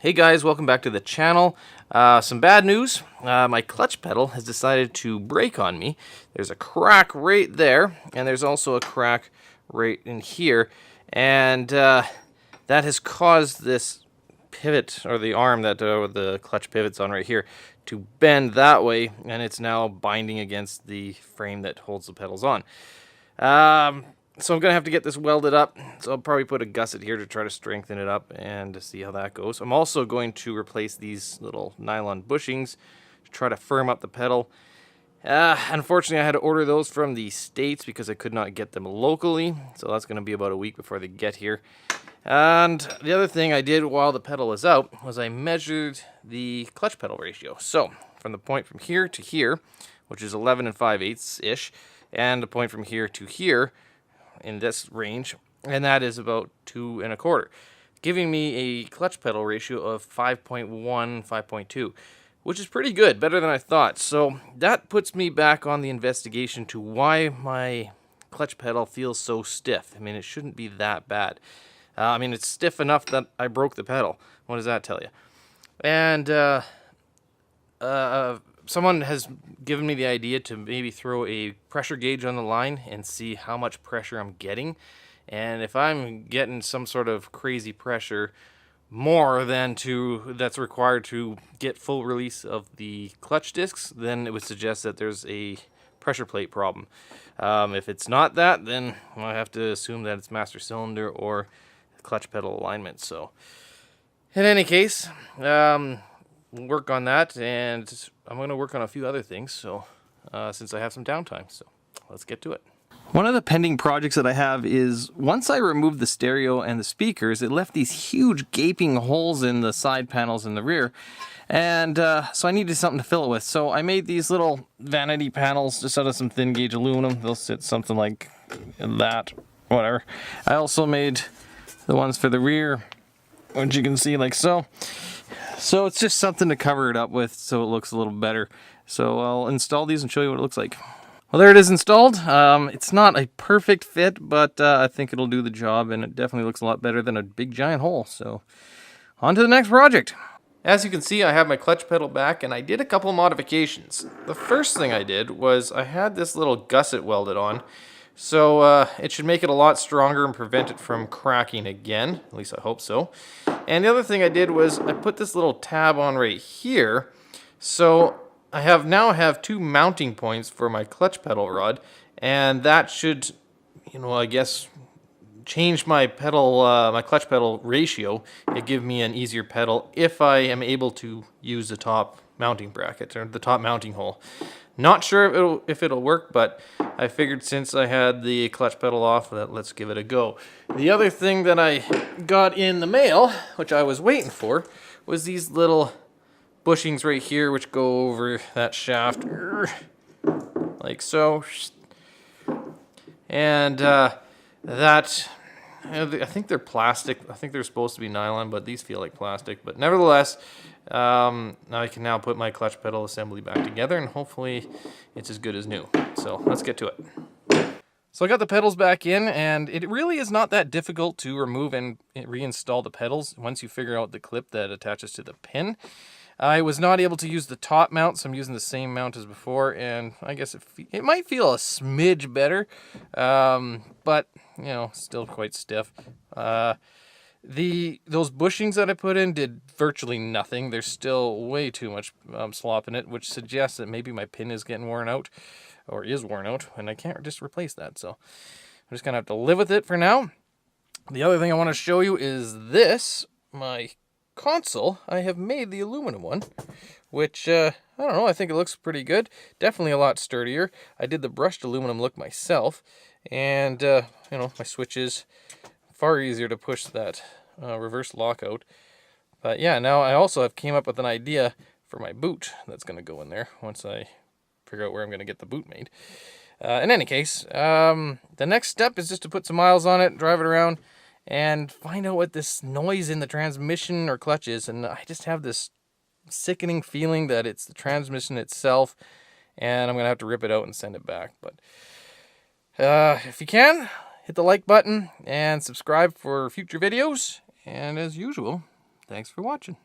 Hey guys, welcome back to the channel. Some bad news. My clutch pedal has decided to break on me. There's a crack right there, and there's also a crack right in here. And that has caused this pivot, or the arm that the clutch pivots on right here, to bend that way, and it's now binding against the frame that holds the pedals on. So I'm going to have to get this welded up, so I'll probably put a gusset here to try to strengthen it up and to see how that goes. I'm also going to replace these little nylon bushings to try to firm up the pedal. Unfortunately, I had to order those from the States because I could not get them locally, so that's going to be about a week before they get here. And the other thing I did while the pedal was out was I measured the clutch pedal ratio. So from the point from here to here, which is 11 5/8-ish, and the point from here to here, in this range, and that is about 2 1/4, giving me a clutch pedal ratio of 5.1, 5.2, which is pretty good, better than I thought. So that puts me back on the investigation to why my clutch pedal feels so stiff. I mean, it shouldn't be that bad. I mean, it's stiff enough that I broke the pedal. What does that tell you? And someone has given me the idea to maybe throw a pressure gauge on the line and see how much pressure I'm getting. And if I'm getting some sort of crazy pressure more than that's required to get full release of the clutch discs, then it would suggest that there's a pressure plate problem. If it's not that, then I have to assume that it's master cylinder or clutch pedal alignment. So in any case, work on that, and I'm going to work on a few other things, so since I have some downtime, so let's get to it. One of the pending projects that I have is, once I removed the stereo and the speakers, it left these huge gaping holes in the side panels in the rear, and so I needed something to fill it with. So I made these little vanity panels just out of some thin gauge aluminum. They'll sit something like that, whatever. I also made the ones for the rear, which you can see like so. So it's just something to cover it up with so it looks a little better. So I'll install these and show you what it looks like. Well, there it is installed. It's not a perfect fit, but I think it'll do the job, and it definitely looks a lot better than a big giant hole. So on to the next project. As you can see, I have my clutch pedal back, and I did a couple modifications. The first thing I did was I had this little gusset welded on. So it should make it a lot stronger and prevent it from cracking again. At least I hope so. And the other thing I did was I put this little tab on right here. So I now have 2 mounting points for my clutch pedal rod. And that should, I guess, change my pedal, my clutch pedal ratio and give me an easier pedal if I am able to use the top mounting bracket, or the top mounting hole. Not sure if it'll work, but I figured since I had the clutch pedal off, that let's give it a go. The other thing that I got in the mail, which I was waiting for, was these little bushings right here, which go over that shaft, like so. And I think they're plastic. I think they're supposed to be nylon, but these feel like plastic. But nevertheless, I can now put my clutch pedal assembly back together, and hopefully it's as good as new. So let's get to it. So I got the pedals back in, and it really is not that difficult to remove and reinstall the pedals once you figure out the clip that attaches to the pin. I was not able to use the top mount, so I'm using the same mount as before, and I guess it might feel a smidge better, but, still quite stiff. Those bushings that I put in did virtually nothing. There's still way too much slop in it, which suggests that maybe my pin is getting worn out, or is worn out, and I can't just replace that, so I'm just going to have to live with it for now. The other thing I want to show you is this, my console. I have made the aluminum one, which I don't know, I think it looks pretty good. Definitely a lot sturdier. I did the brushed aluminum look myself, and my switches, far easier to push that reverse lockout. But yeah, now I also came up with an idea for my boot that's going to go in there once I figure out where I'm going to get the boot made. In any case, the next step is just to put some miles on it, drive it around, and find out what this noise in the transmission or clutch is. And I just have this sickening feeling that it's the transmission itself, and I'm going to have to rip it out and send it back. But if you can, hit the like button and subscribe for future videos. And as usual, thanks for watching.